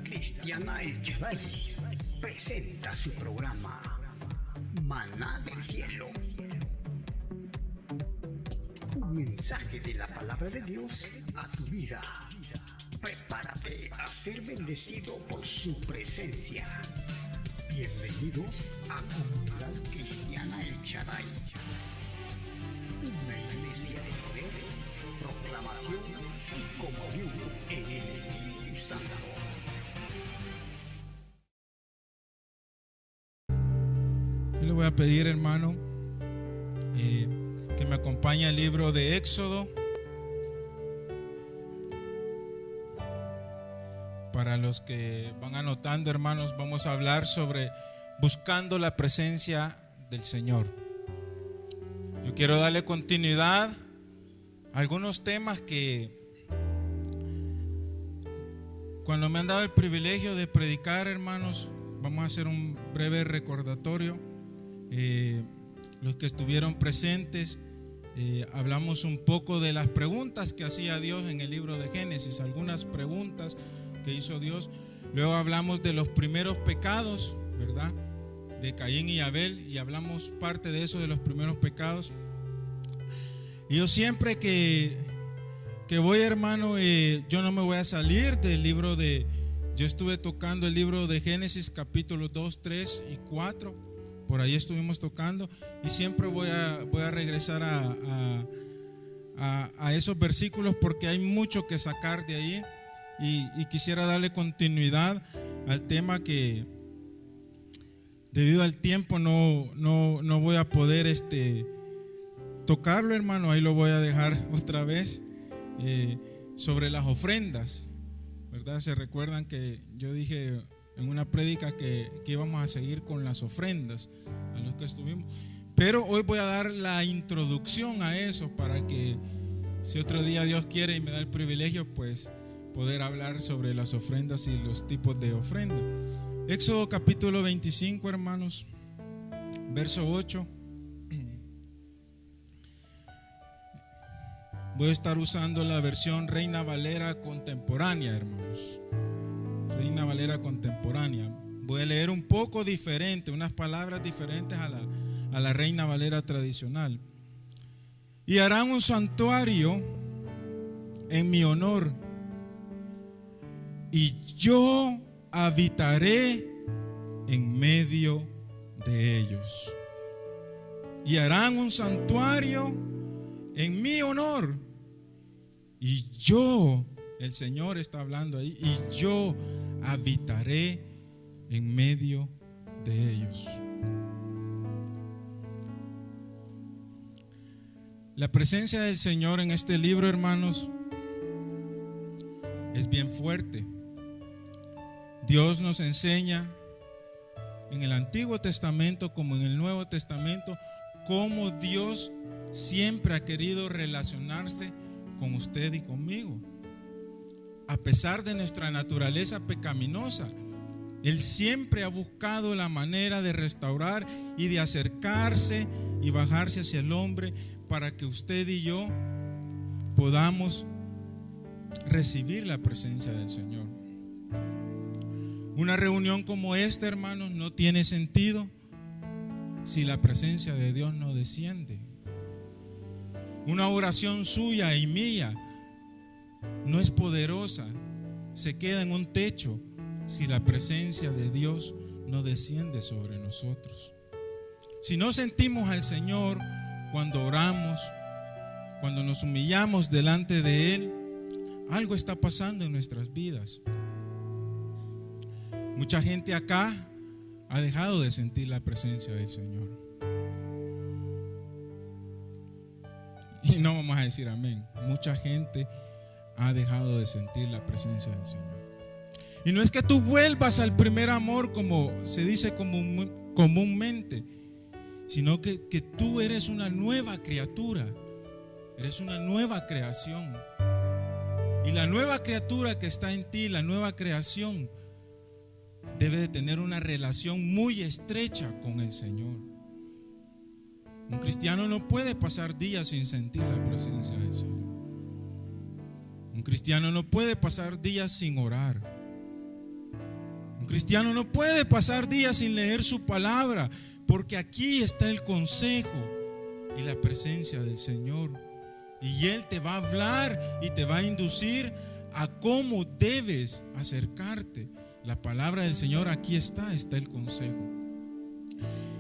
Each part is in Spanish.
Cristiana El Shaddai presenta su programa Maná del Cielo. Un mensaje de la palabra de Dios a tu vida. Prepárate a ser bendecido por su presencia. Bienvenidos a Comunidad Cristiana El Shaddai. Una iglesia de poder, proclamación y comunión en el Espíritu Santo. Yo le voy a pedir, hermano, que me acompañe al libro de Éxodo. Para los que van anotando, hermanos, vamos a hablar sobre buscando la presencia del Señor. Yo quiero darle continuidad a algunos temas que cuando me han dado el privilegio de predicar, hermanos, vamos a hacer un breve recordatorio. Los que estuvieron presentes, hablamos un poco de las preguntas que hacía Dios en el libro de Génesis, algunas preguntas que hizo Dios. Luego hablamos de los primeros pecados, ¿verdad? De Caín y Abel, y hablamos parte de eso, de los primeros pecados. Y yo siempre que voy, hermano, yo no me voy a salir del libro de... Yo estuve tocando el libro de Génesis capítulos 2, 3 y 4. Por ahí estuvimos tocando y siempre voy a regresar a esos versículos porque hay mucho que sacar de ahí. Y quisiera darle continuidad al tema que debido al tiempo no voy a poder tocarlo, hermano. Ahí lo voy a dejar otra vez, sobre las ofrendas, ¿verdad? Se recuerdan que yo dije en una prédica que íbamos a seguir con las ofrendas a los que estuvimos, pero hoy voy a dar la introducción a eso para que si otro día Dios quiere y me da el privilegio, pues poder hablar sobre las ofrendas y los tipos de ofrenda. Éxodo capítulo 25, hermanos, verso 8. Voy a estar usando la versión Reina Valera contemporánea, hermanos. Reina Valera contemporánea. Voy a leer un poco diferente, unas palabras diferentes a la Reina Valera tradicional. Y harán un santuario en mi honor, y yo habitaré en medio de ellos. Y harán un santuario en mi honor, y yo, el Señor está hablando ahí, y yo habitaré en medio de ellos. La presencia del Señor en este libro, hermanos, es bien fuerte. Dios nos enseña en el Antiguo Testamento como en el Nuevo Testamento cómo Dios siempre ha querido relacionarse con usted y conmigo. A pesar de nuestra naturaleza pecaminosa, Él siempre ha buscado la manera de restaurar y de acercarse y bajarse hacia el hombre para que usted y yo podamos recibir la presencia del Señor. Una reunión como esta, hermanos, no tiene sentido si la presencia de Dios no desciende. Una oración suya y mía no es poderosa, se queda en un techo si la presencia de Dios no desciende sobre nosotros. Si no sentimos al Señor cuando oramos, cuando nos humillamos delante de Él, algo está pasando en nuestras vidas. Mucha gente acá ha dejado de sentir la presencia del Señor. Y no vamos a decir amén. Mucha gente ha dejado de sentir la presencia del Señor. Y no es que tú vuelvas al primer amor, como se dice comúnmente, sino que tú eres una nueva criatura. Eres una nueva creación. Y la nueva criatura que está en ti, la nueva creación, debe de tener una relación muy estrecha con el Señor. Un cristiano no puede pasar días sin sentir la presencia del Señor. Un cristiano no puede pasar días sin orar. Un cristiano no puede pasar días sin leer su palabra, porque aquí está el consejo y la presencia del Señor. Y Él te va a hablar y te va a inducir a cómo debes acercarte. La palabra del Señor, aquí está el consejo.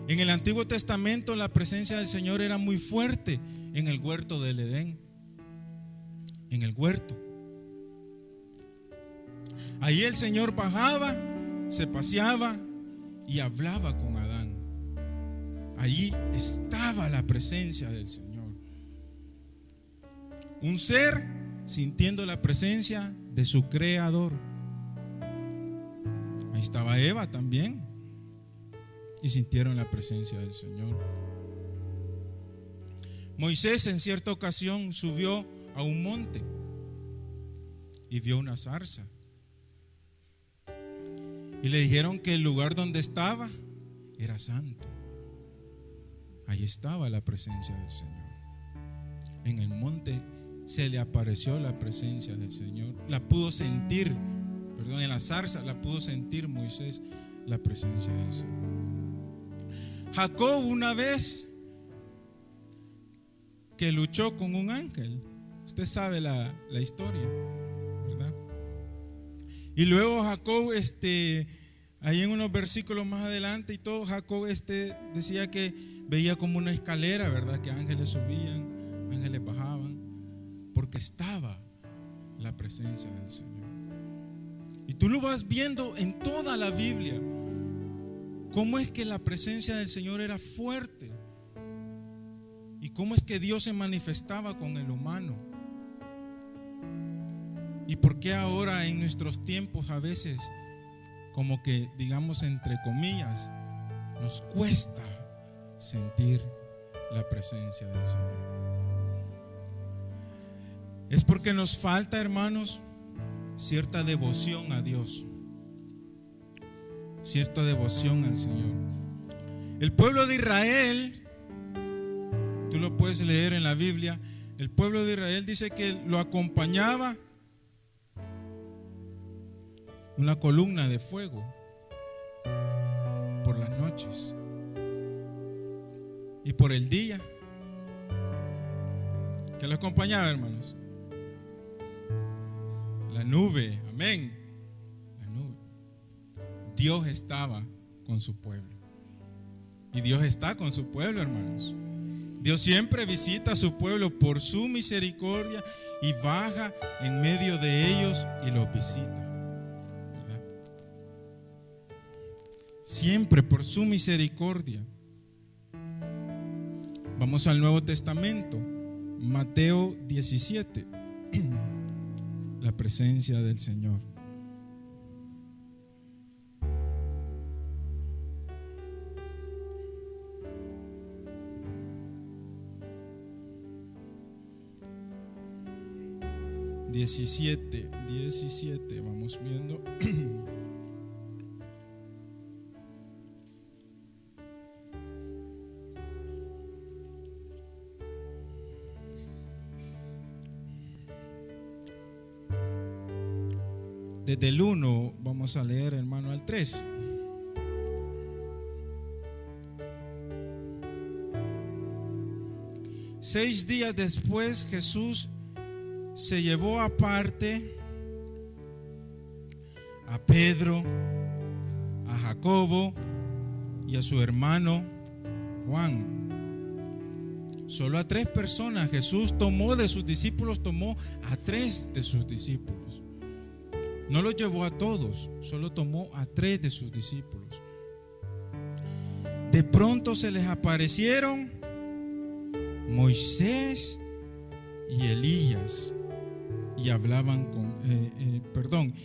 En el Antiguo Testamento la presencia del Señor era muy fuerte en el huerto del Edén. En el huerto. Ahí el Señor bajaba, se paseaba y hablaba con Adán. Allí estaba la presencia del Señor. Un ser sintiendo la presencia de su Creador. Ahí estaba Eva también, y sintieron la presencia del Señor. Moisés en cierta ocasión subió a un monte y vio una zarza. Y le dijeron que el lugar donde estaba era santo. Ahí estaba la presencia del Señor. En el monte se le apareció la presencia del Señor. La pudo sentir, en la zarza la pudo sentir Moisés, la presencia del Señor. Jacob una vez que luchó con un ángel. Usted sabe la historia, ¿verdad? Y luego Jacob, ahí en unos versículos más adelante y todo, Jacob decía que veía como una escalera, ¿verdad? Que ángeles subían, ángeles bajaban, porque estaba la presencia del Señor. Y tú lo vas viendo en toda la Biblia, cómo es que la presencia del Señor era fuerte y cómo es que Dios se manifestaba con el humano. Y por qué ahora en nuestros tiempos a veces, como que digamos entre comillas, nos cuesta sentir la presencia del Señor. Es porque nos falta, hermanos, cierta devoción a Dios, cierta devoción al Señor. El pueblo de Israel, tú lo puedes leer en la Biblia, el pueblo de Israel dice que lo acompañaba una columna de fuego por las noches, y por el día, ¿qué lo acompañaba, hermanos? La nube, amén. La nube. Dios estaba con su pueblo. Y Dios está con su pueblo, hermanos. Dios siempre visita a su pueblo por su misericordia y baja en medio de ellos y los visita. ¿Verdad? Siempre por su misericordia. Vamos al Nuevo Testamento, Mateo 17. La presencia del Señor. Diecisiete, vamos viendo. Desde el 1 vamos a leer, hermano, al 3. Seis días después Jesús se llevó aparte a Pedro, a Jacobo y a su hermano Juan. Solo a 3 personas. Jesús tomó de sus discípulos, tomó a 3 de sus discípulos. No los llevó a todos, solo tomó a 3 de sus discípulos. De pronto se les aparecieron Moisés y Elías y hablaban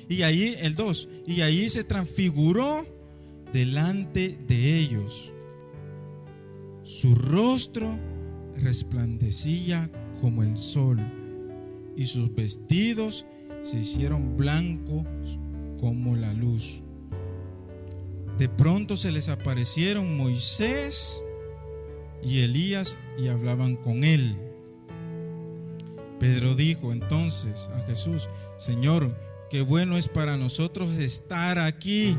y ahí el 2, y ahí se transfiguró delante de ellos. Su rostro resplandecía como el sol y sus vestidos se hicieron blancos como la luz. De pronto se les aparecieron Moisés y Elías y hablaban con él. Pedro dijo entonces a Jesús: Señor, qué bueno es para nosotros estar aquí.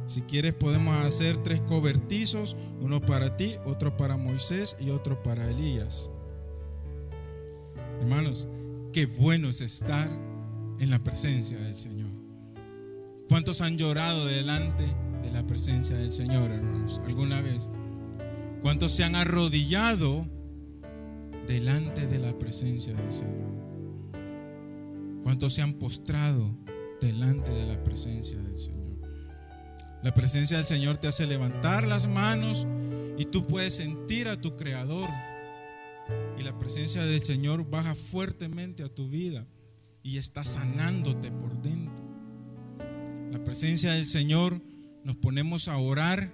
Si quieres podemos hacer 3 cobertizos, uno para ti, otro para Moisés y otro para Elías. Hermanos, qué bueno es estar en la presencia del Señor. ¿Cuántos han llorado delante de la presencia del Señor, hermanos, alguna vez? ¿Cuántos se han arrodillado delante de la presencia del Señor? ¿Cuántos se han postrado delante de la presencia del Señor? La presencia del Señor te hace levantar las manos y tú puedes sentir a tu Creador. Y la presencia del Señor baja fuertemente a tu vida y está sanándote por dentro. La presencia del Señor, nos ponemos a orar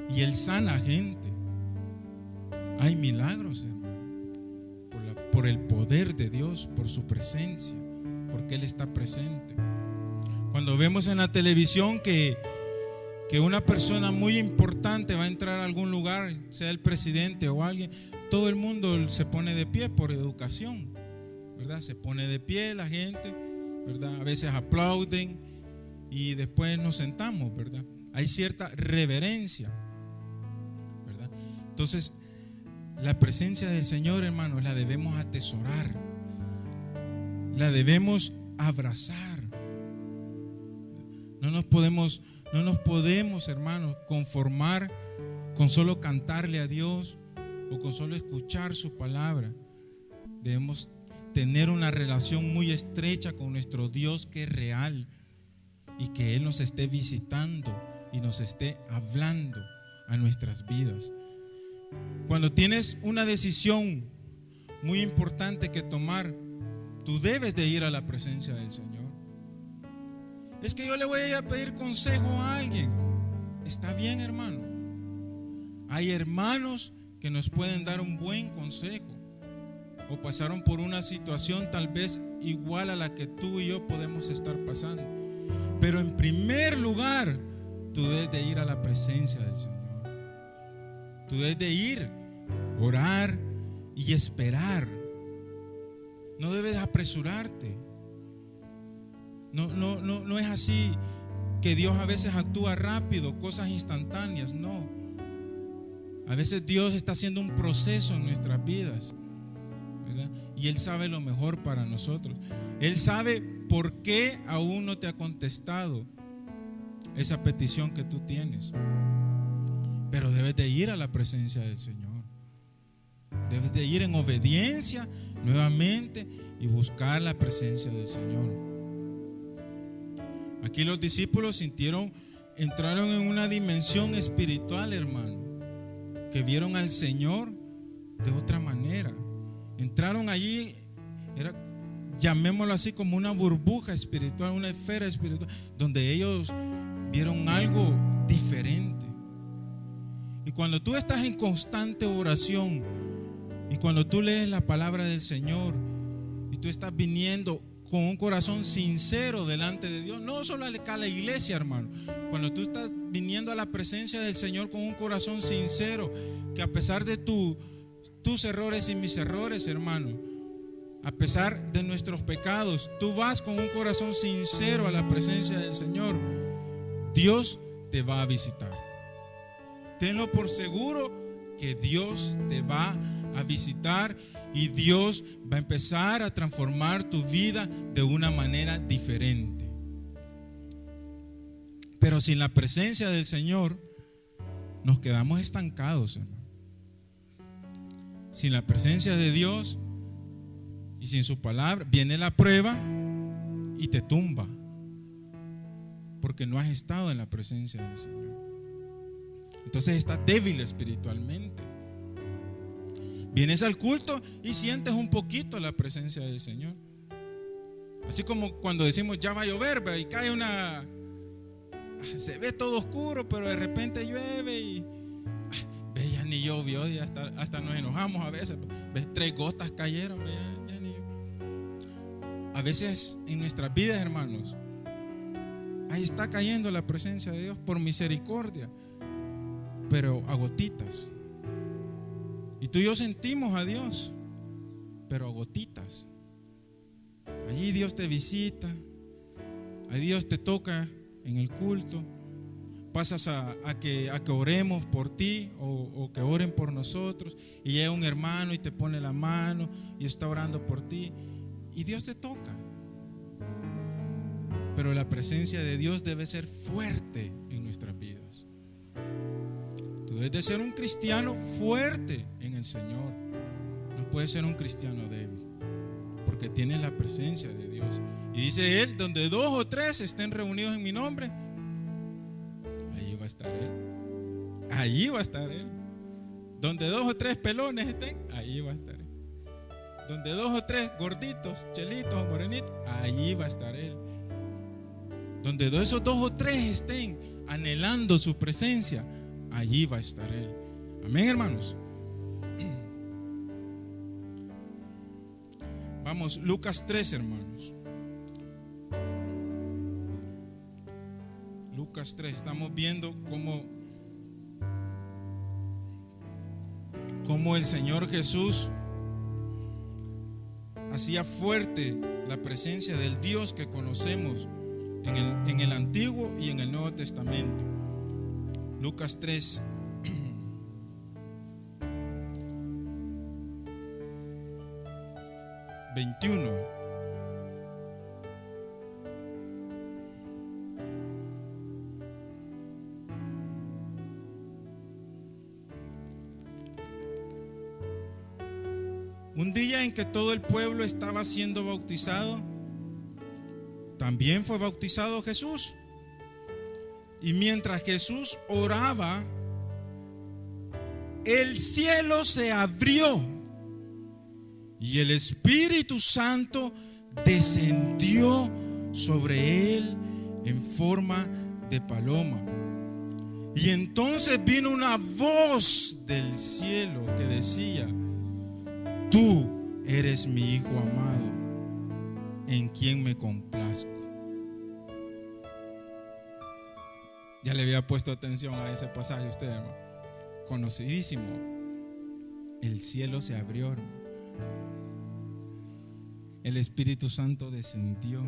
y Él sana a gente. Hay milagros, hermano, por el poder de Dios, por su presencia, porque Él está presente. Cuando vemos en la televisión que una persona muy importante va a entrar a algún lugar, sea el presidente o alguien, todo el mundo se pone de pie por educación, ¿verdad? Se pone de pie la gente, ¿verdad? A veces aplauden y después nos sentamos, ¿verdad? Hay cierta reverencia, ¿verdad? Entonces, la presencia del Señor, hermanos, la debemos atesorar, la debemos abrazar. No nos podemos, hermanos, conformar con solo cantarle a Dios o con solo escuchar su palabra. Debemos tener una relación muy estrecha con nuestro Dios, que es real, y que Él nos esté visitando y nos esté hablando a nuestras vidas. Cuando tienes una decisión muy importante que tomar, tú debes de ir a la presencia del Señor. Es que yo le voy a ir a pedir consejo a alguien. Está bien, hermano. Hay hermanos que nos pueden dar un buen consejo, o pasaron por una situación tal vez igual a la que tú y yo podemos estar pasando. Pero en primer lugar, tú debes de ir a la presencia del Señor. Tú debes de ir, orar y esperar. No debes apresurarte. No es así que Dios a veces actúa rápido, cosas instantáneas. No. A veces Dios está haciendo un proceso en nuestras vidas, ¿verdad? Y Él sabe lo mejor para nosotros. Él sabe por qué aún no te ha contestado esa petición que tú tienes. Pero debes de ir a la presencia del Señor. Debes de ir en obediencia nuevamente y buscar la presencia del Señor. Aquí los discípulos entraron en una dimensión espiritual, hermano, que vieron al Señor de otra manera. Entraron allí, llamémoslo así, como una burbuja espiritual, una esfera espiritual, donde ellos vieron algo diferente. Y cuando tú estás en constante oración, y cuando tú lees la palabra del Señor, y tú estás viniendo con un corazón sincero delante de Dios, no solo acá a la iglesia, hermano, cuando tú estás viniendo a la presencia del Señor con un corazón sincero, que a pesar de tus errores y mis errores, hermano, a pesar de nuestros pecados, tú vas con un corazón sincero a la presencia del Señor, Dios te va a visitar. Tenlo por seguro que Dios te va a visitar y Dios va a empezar a transformar tu vida de una manera diferente. Pero sin la presencia del Señor nos quedamos estancados, hermano. Sin la presencia de Dios y sin su palabra, viene la prueba y te tumba, porque no has estado en la presencia del Señor. Entonces estás débil espiritualmente. Vienes al culto y sientes un poquito la presencia del Señor. Así como cuando decimos ya va a llover, y cae se ve todo oscuro, pero de repente llueve y ya ni llovió, y hasta nos enojamos a veces. 3 gotas cayeron, ya ni llovió. A veces en nuestras vidas, hermanos, ahí está cayendo la presencia de Dios por misericordia, pero a gotitas. Y tú y yo sentimos a Dios, pero a gotitas. Allí Dios te visita, allí Dios te toca en el culto, pasas a que oremos por ti o que oren por nosotros, y llega un hermano y te pone la mano y está orando por ti y Dios te toca. Pero la presencia de Dios debe ser fuerte en nuestras vidas. Tú debes de ser un cristiano fuerte en el Señor. No puedes ser un cristiano débil, porque tienes la presencia de Dios. Y dice Él, donde 2 o 3 estén reunidos en mi nombre, allí va a estar Él. Allí va a estar Él. Donde 2 o 3 pelones estén, allí va a estar Él. Donde 2 o 3 gorditos, chelitos o morenitos, allí va a estar Él. Donde esos 2 o 3 estén anhelando su presencia, allí va a estar Él. Amén, hermanos. Vamos, Lucas 3, hermanos. Lucas 3, estamos viendo cómo el Señor Jesús hacía fuerte la presencia del Dios que conocemos en el Antiguo y en el Nuevo Testamento. Lucas 3, 21. Un día en que todo el pueblo estaba siendo bautizado, también fue bautizado Jesús. Y mientras Jesús oraba, el cielo se abrió y el Espíritu Santo descendió sobre él en forma de paloma. Y entonces vino una voz del cielo que decía: tú eres mi Hijo amado, en quien me complazco. Ya le había puesto atención a ese pasaje usted, hermano. Conocidísimo. El cielo se abrió, hermano. El Espíritu Santo descendió.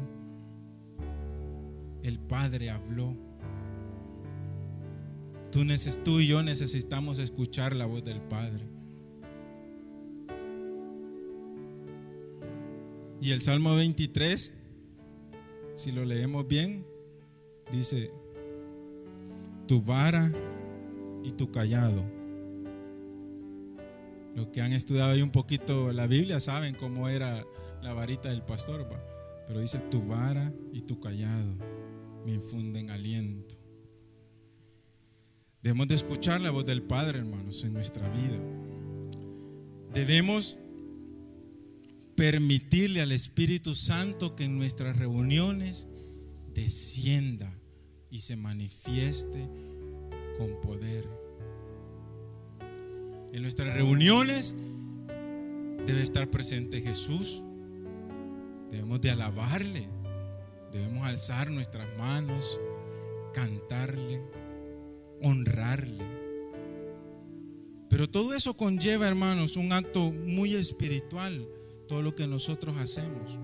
El Padre habló. Tú y yo necesitamos escuchar la voz del Padre. Y el Salmo 23, si lo leemos bien, dice: tu vara y tu cayado. Los que han estudiado ahí un poquito la Biblia saben cómo era la varita del pastor, ¿va? Pero dice: tu vara y tu cayado me infunden aliento. Debemos de escuchar la voz del Padre, hermanos, en nuestra vida. Debemos permitirle al Espíritu Santo que en nuestras reuniones descienda y se manifieste con poder. En nuestras reuniones debe estar presente Jesús. Debemos de alabarle, debemos alzar nuestras manos, cantarle, honrarle. Pero todo eso conlleva, hermanos, un acto muy espiritual, todo lo que nosotros hacemos.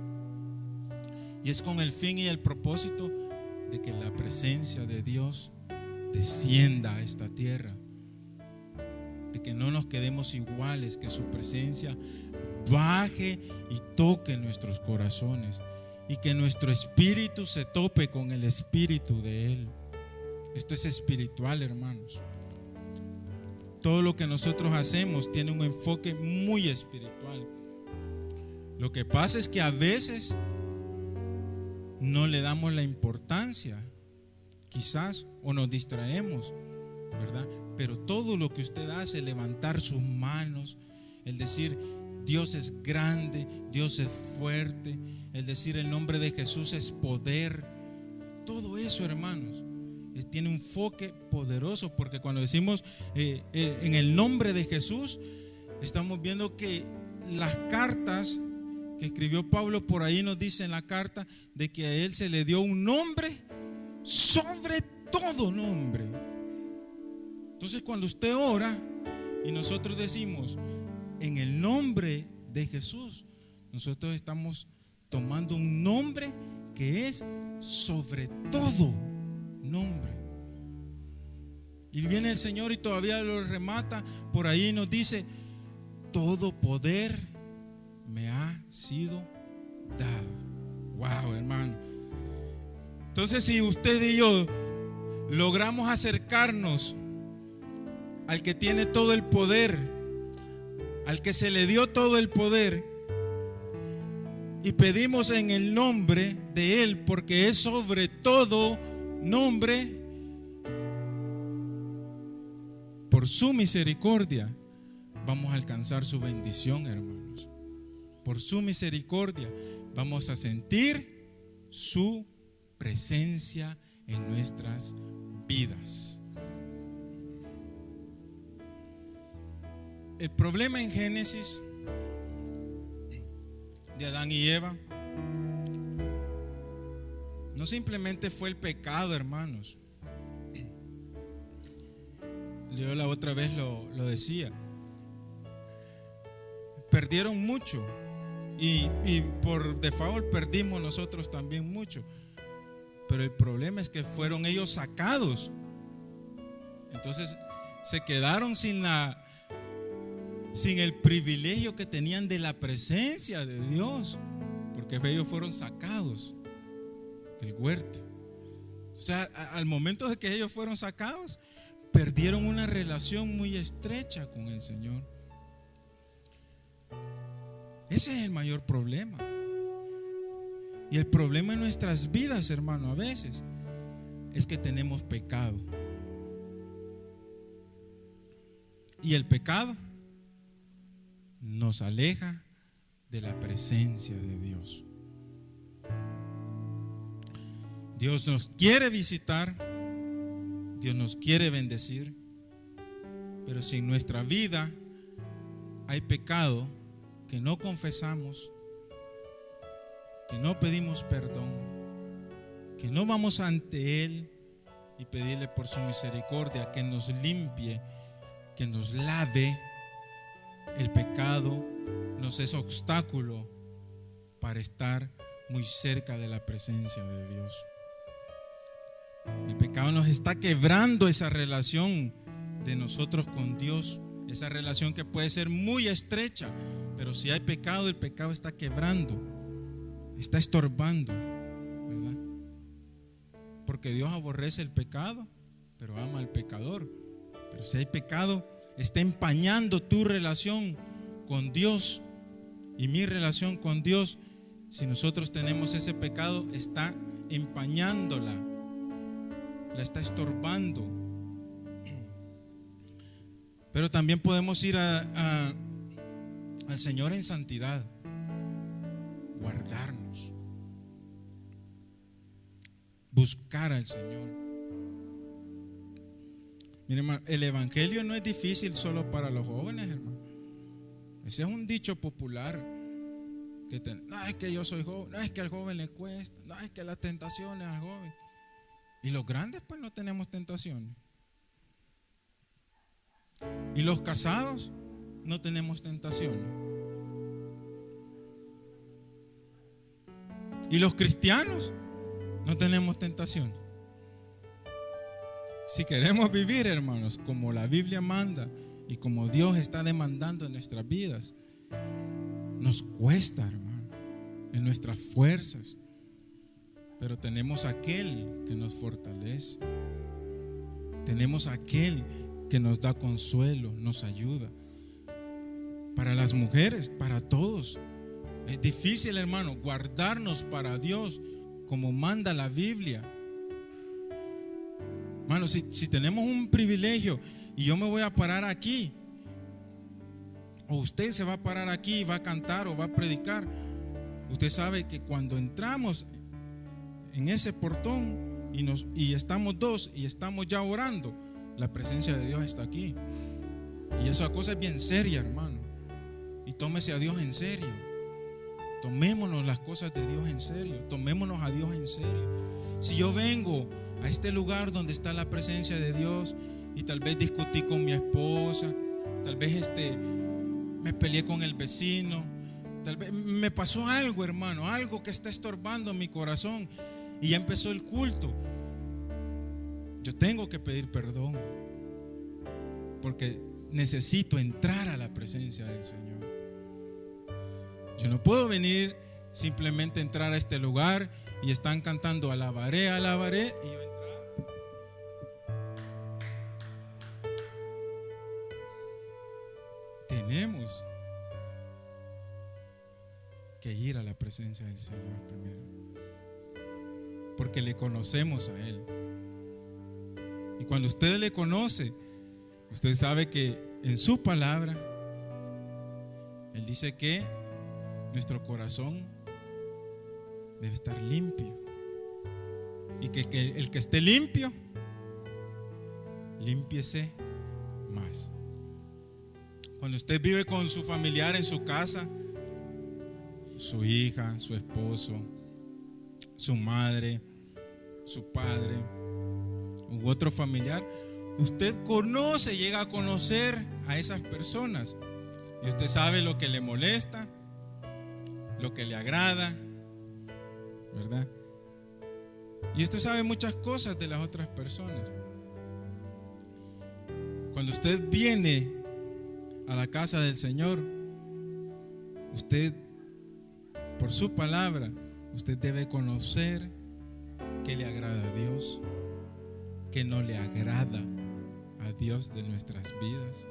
Y es con el fin y el propósito de que la presencia de Dios descienda a esta tierra, de que no nos quedemos iguales, que su presencia baje y toque nuestros corazones y que nuestro espíritu se tope con el espíritu de Él. Esto es espiritual, hermanos. Todo lo que nosotros hacemos tiene un enfoque muy espiritual. Lo que pasa es que a veces no le damos la importancia, quizás, o nos distraemos, ¿verdad? Pero todo lo que usted hace, levantar sus manos, el decir Dios es grande, Dios es fuerte, el decir el nombre de Jesús es poder, todo eso, hermanos, tiene un enfoque poderoso, porque cuando decimos en el nombre de Jesús, estamos viendo que las cartas que escribió Pablo por ahí nos dice en la carta de que a él se le dio un nombre sobre todo nombre. Entonces, cuando usted ora y nosotros decimos en el nombre de Jesús, nosotros estamos tomando un nombre que es sobre todo nombre. Y viene el Señor y todavía lo remata por ahí y nos dice: todo poder me ha sido dado. Wow, hermano. Entonces, si usted y yo logramos acercarnos al que tiene todo el poder, al que se le dio todo el poder, y pedimos en el nombre de Él, porque es sobre todo nombre, por su misericordia vamos a alcanzar su bendición, hermanos. Por su misericordia vamos a sentir su presencia en nuestras vidas. El problema en Génesis de Adán y Eva no simplemente fue el pecado, hermanos. Yo la otra vez lo decía. Perdieron mucho y por default perdimos nosotros también mucho. Pero el problema es que fueron ellos sacados. Entonces se quedaron sin el privilegio que tenían de la presencia de Dios, porque ellos fueron sacados del huerto. O sea, al momento de que ellos fueron sacados, perdieron una relación muy estrecha con el Señor. Ese es el mayor problema. Y el problema en nuestras vidas, hermano, a veces es que tenemos pecado. Y el pecado nos aleja de la presencia de Dios. Dios nos quiere visitar, Dios nos quiere bendecir, pero si en nuestra vida hay pecado que no confesamos, que no pedimos perdón, que no vamos ante Él y pedirle por su misericordia que nos limpie, que nos lave, el pecado nos es obstáculo para estar muy cerca de la presencia de Dios. El pecado nos está quebrando esa relación de nosotros con Dios, esa relación que puede ser muy estrecha, pero si hay pecado, el pecado está quebrando, está estorbando, ¿verdad? Porque Dios aborrece el pecado, pero ama al pecador. Pero si hay pecado, está empañando tu relación con Dios y mi relación con Dios. Si nosotros tenemos ese pecado, está empañándola, la está estorbando. Pero también podemos ir al Señor en santidad, guardarnos, buscar al Señor. Miren, hermano, el evangelio no es difícil solo para los jóvenes, hermano. Ese es un dicho popular. No es que yo soy joven, no es que al joven le cuesta, no es que las tentaciones al joven. Y los grandes pues no tenemos tentaciones. Y los casados no tenemos tentaciones. Y los cristianos no tenemos tentaciones. Si queremos vivir, hermanos, como la Biblia manda y como Dios está demandando en nuestras vidas, nos cuesta, hermano, en nuestras fuerzas, pero tenemos aquel que nos fortalece, tenemos aquel que nos da consuelo, nos ayuda. Para las mujeres, para todos, es difícil, hermano, guardarnos para Dios como manda la Biblia. Hermano, si tenemos un privilegio y yo me voy a parar aquí, o usted se va a parar aquí y va a cantar o va a predicar, usted sabe que cuando entramos en ese portón y estamos dos y estamos ya orando, la presencia de Dios está aquí. Y esa cosa es bien seria, hermano. Y tómese a Dios en serio. Tomémonos las cosas de Dios en serio. Tomémonos a Dios en serio. Si yo vengo a este lugar donde está la presencia de Dios y tal vez discutí con mi esposa, tal vez me peleé con el vecino, tal vez me pasó algo, hermano, algo que está estorbando mi corazón y ya empezó el culto, yo tengo que pedir perdón. porque necesito entrar a la presencia del Señor. Yo no puedo venir simplemente entrar a este lugar y están cantando alabaré, alabaré, y yo entrar. Tenemos que ir a la presencia del Señor primero, porque le conocemos a Él. Y cuando usted le conoce, usted sabe que en su palabra Él dice que nuestro corazón debe estar limpio, y que el que esté limpio, límpiese más. Cuando usted vive con su familiar en su casa, su hija, su esposo, su madre, su padre u otro familiar, usted conoce, llega a conocer a esas personas, y usted sabe lo que le molesta, lo que le agrada, ¿verdad? Y usted sabe muchas cosas de las otras personas. Cuando usted viene a la casa del Señor, usted, por su palabra, usted debe conocer qué le agrada a Dios, qué no le agrada a Dios de nuestras vidas,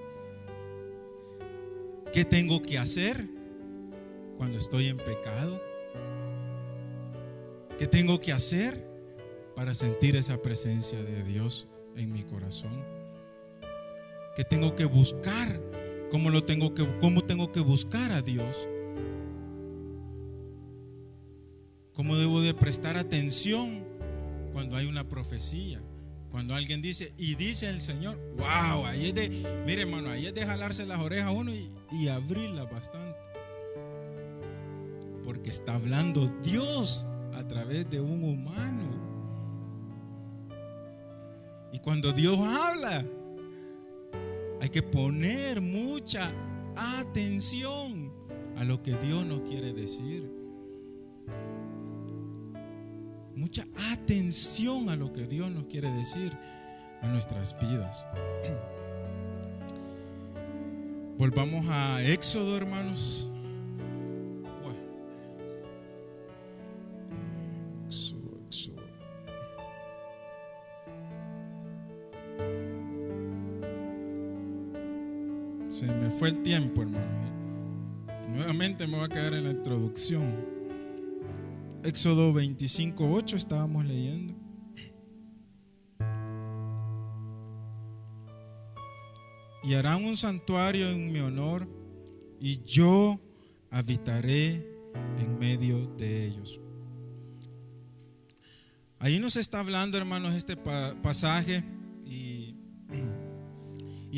qué tengo que hacer cuando estoy en pecado, qué tengo que hacer para sentir esa presencia de Dios en mi corazón, qué tengo que buscar, cómo tengo que buscar a Dios, cómo debo de prestar atención cuando hay una profecía, cuando alguien dice, y dice el Señor, wow, ahí es de, mire hermano, ahí es de jalarse las orejas a uno y abrirlas bastante, porque está hablando Dios a través de un humano. Y cuando Dios habla, hay que poner mucha atención a lo que Dios nos quiere decir. Mucha atención a lo que Dios nos quiere decir a nuestras vidas. Volvamos a Éxodo, hermanos. Éxodo. Se me fue el tiempo, hermano. Nuevamente me voy a quedar en la introducción. Éxodo 25:8 estábamos leyendo. Y harán un santuario en mi honor, y yo habitaré en medio de ellos. Ahí nos está hablando, hermanos, este pasaje y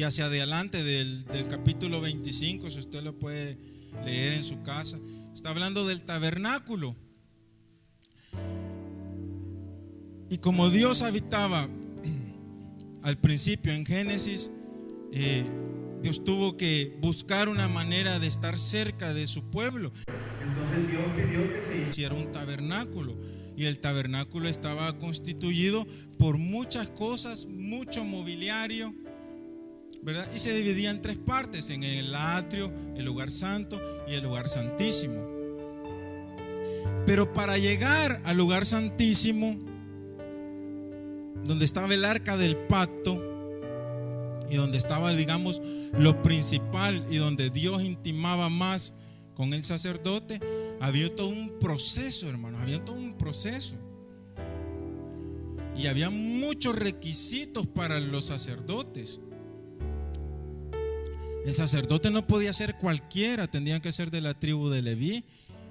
hacia adelante del capítulo 25, si usted lo puede leer en su casa, está hablando del tabernáculo. Y como Dios habitaba al principio en Génesis, Dios tuvo que buscar una manera de estar cerca de su pueblo. Entonces Dios pidió que se hiciera un tabernáculo. Y el tabernáculo estaba constituido por muchas cosas, mucho mobiliario, ¿verdad? Y se dividía en tres partes: en el atrio, el lugar santo y el lugar santísimo. Pero para llegar al lugar santísimo, donde estaba el arca del pacto y donde estaba, digamos, lo principal y donde Dios intimaba más con el sacerdote, había todo un proceso, hermano, había todo un proceso. Y había muchos requisitos para los sacerdotes. El sacerdote no podía ser cualquiera, tenía que ser de la tribu de Leví.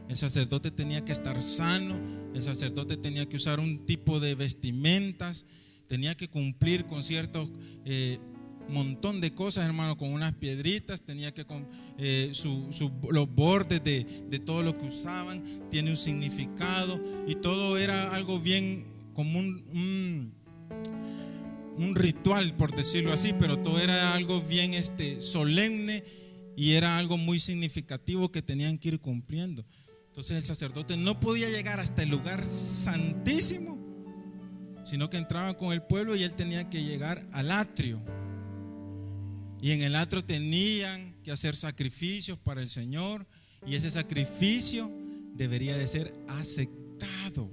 El sacerdote tenía que estar sano, el sacerdote tenía que usar un tipo de vestimentas, tenía que cumplir con ciertos montón de cosas, hermano, con unas piedritas, tenía que los bordes de todo lo que usaban, tiene un significado, y todo era algo bien como un ritual, por decirlo así, pero todo era algo bien solemne, y era algo muy significativo que tenían que ir cumpliendo. Entonces el sacerdote no podía llegar hasta el lugar santísimo, sino que entraba con el pueblo y él tenía que llegar al atrio. Y en el atrio tenían que hacer sacrificios para el Señor, y ese sacrificio debería de ser aceptado.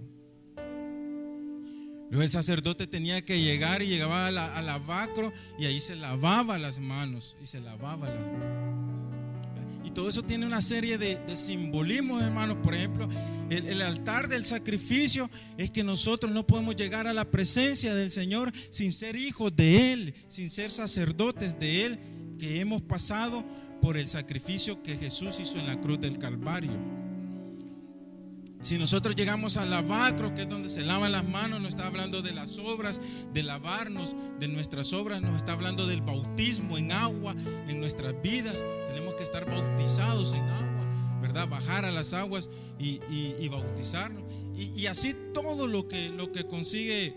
Luego el sacerdote tenía que llegar y llegaba al lavacro y ahí se lavaba las manos y todo eso tiene una serie de simbolismos, hermanos. Por ejemplo, el altar del sacrificio es que nosotros no podemos llegar a la presencia del Señor sin ser hijos de Él, sin ser sacerdotes de Él, que hemos pasado por el sacrificio que Jesús hizo en la cruz del Calvario. Si nosotros llegamos al lavacro, que es donde se lavan las manos, nos está hablando de las obras, de lavarnos, de nuestras obras, nos está hablando del bautismo en agua en nuestras vidas. Tenemos que estar bautizados en agua, ¿verdad? Bajar a las aguas y bautizarnos. Y así todo lo que consigue,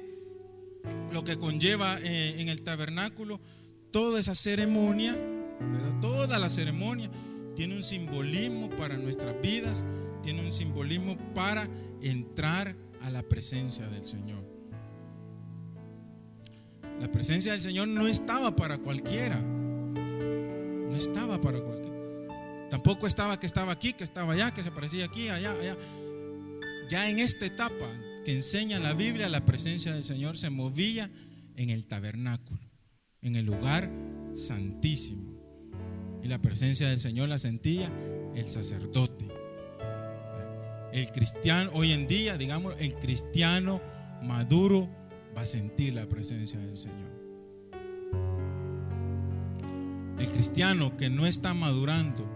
lo que conlleva en el tabernáculo, toda esa ceremonia, ¿verdad? Toda la ceremonia tiene un simbolismo para nuestras vidas. Tiene un simbolismo para entrar a la presencia del Señor. La presencia del Señor no estaba para cualquiera. No estaba para cualquiera. Tampoco estaba que estaba aquí, que estaba allá, que se parecía aquí, allá, allá. Ya en esta etapa que enseña la Biblia, la presencia del Señor se movía en el tabernáculo, en el lugar santísimo. Y la presencia del Señor la sentía el sacerdote. El cristiano, hoy en día, digamos, el cristiano maduro va a sentir la presencia del Señor. El cristiano que no está madurando,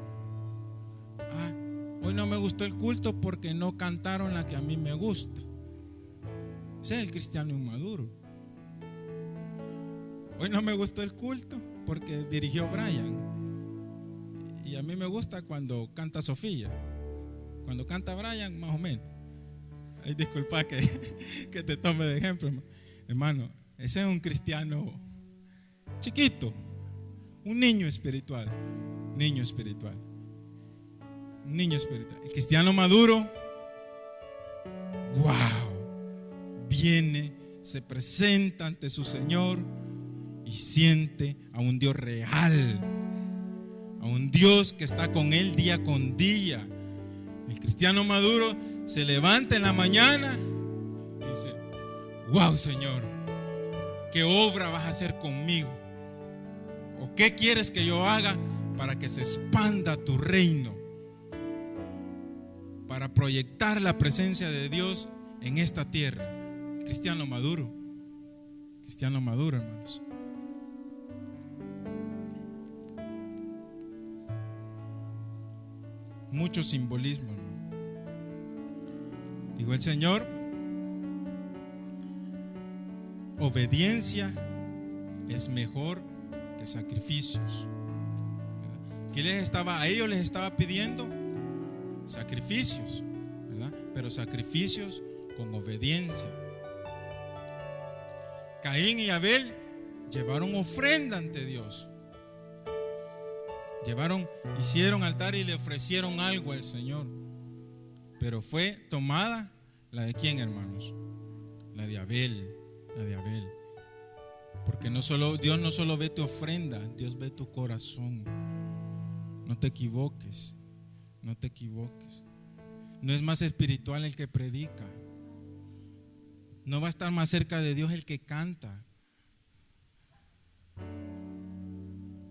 hoy no me gustó el culto porque no cantaron la que a mí me gusta. Ese es el cristiano inmaduro. Hoy no me gustó el culto porque dirigió Brian, y a mí me gusta cuando canta Sofía. Cuando canta Brian, más o menos. Ay, disculpa que te tome de ejemplo, hermano. Ese es un cristiano chiquito, un niño espiritual. Niño espiritual. Niño espiritual. El cristiano maduro, wow, viene, se presenta ante su Señor y siente a un Dios real, a un Dios que está con él día con día. El cristiano maduro se levanta en la mañana y dice: wow, Señor, ¿qué obra vas a hacer conmigo? ¿O qué quieres que yo haga para que se expanda tu reino? Para proyectar la presencia de Dios en esta tierra. Cristiano maduro, hermanos. Mucho simbolismo. Dijo el Señor: obediencia es mejor que sacrificios. ¿Qué a ellos les estaba pidiendo? Sacrificios, ¿verdad? Pero sacrificios con obediencia. Caín y Abel llevaron ofrenda ante Dios. Hicieron altar y le ofrecieron algo al Señor. Pero fue tomada la de ¿quién, hermanos? La de Abel. Porque Dios no solo ve tu ofrenda, Dios ve tu corazón. No te equivoques. No es más espiritual el que predica. No va a estar más cerca de Dios el que canta.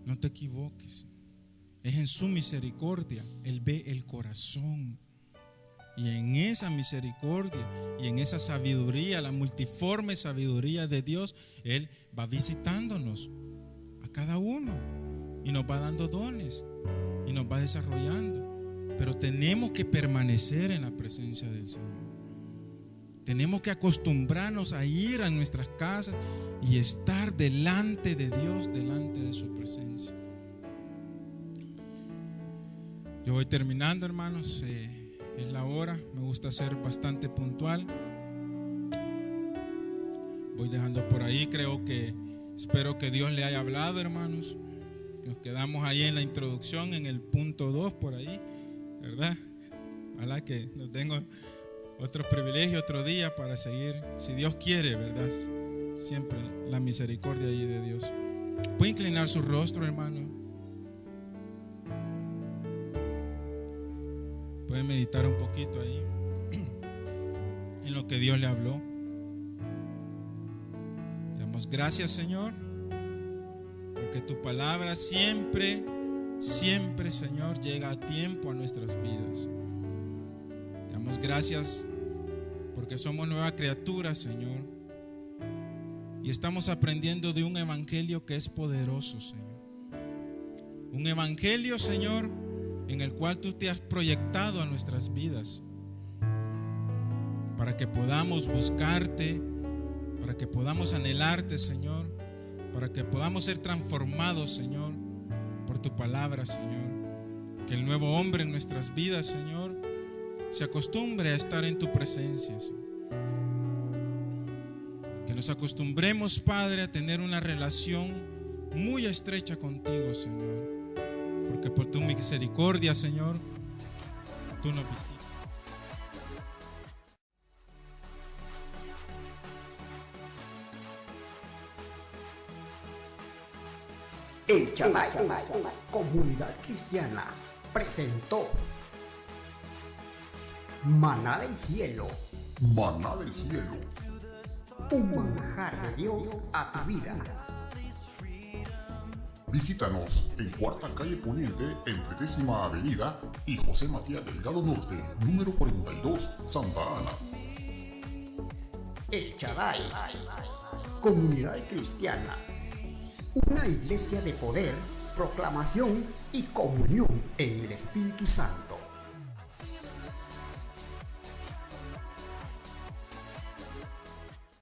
No te equivoques. Es en su misericordia. Él ve el corazón. Y en esa misericordia y en esa sabiduría, la multiforme sabiduría de Dios, Él va visitándonos a cada uno y nos va dando dones y nos va desarrollando. Pero tenemos que permanecer en la presencia del Señor. Tenemos que acostumbrarnos a ir a nuestras casas y estar delante de Dios, delante de su presencia. Yo voy terminando, hermanos. Es la hora. Me gusta ser bastante puntual. Voy dejando por ahí. Espero que Dios le haya hablado, hermanos. Nos quedamos ahí en la introducción, en el punto 2 por ahí, ¿verdad? Ojalá que nos tengo otro privilegio otro día para seguir, si Dios quiere, ¿verdad? Siempre la misericordia ahí de Dios. ¿Puede inclinar su rostro, hermano? Puede meditar un poquito ahí en lo que Dios le habló. Te damos gracias, Señor, porque tu palabra siempre, siempre, Señor, llega a tiempo a nuestras vidas. Te damos gracias porque somos nuevas criaturas, Señor, y estamos aprendiendo de un evangelio que es poderoso, Señor. Un evangelio, Señor, en el cual tú te has proyectado a nuestras vidas para que podamos buscarte, para que podamos anhelarte, Señor, para que podamos ser transformados, Señor, por tu palabra, Señor. Que el nuevo hombre en nuestras vidas, Señor, se acostumbre a estar en tu presencia, Señor. Que nos acostumbremos, Padre, a tener una relación muy estrecha contigo, Señor, porque por tu misericordia, Señor, tú nos visitas. El Shaddai, Comunidad Cristiana, presentó Maná del Cielo. Maná del Cielo. Un manjar de Dios a tu vida. Visítanos en Cuarta Calle Poniente, entre 10ª Avenida y José Matías Delgado Norte, número 42, Santa Ana. El Shaddai, Comunidad Cristiana. Una iglesia de poder, proclamación y comunión en el Espíritu Santo.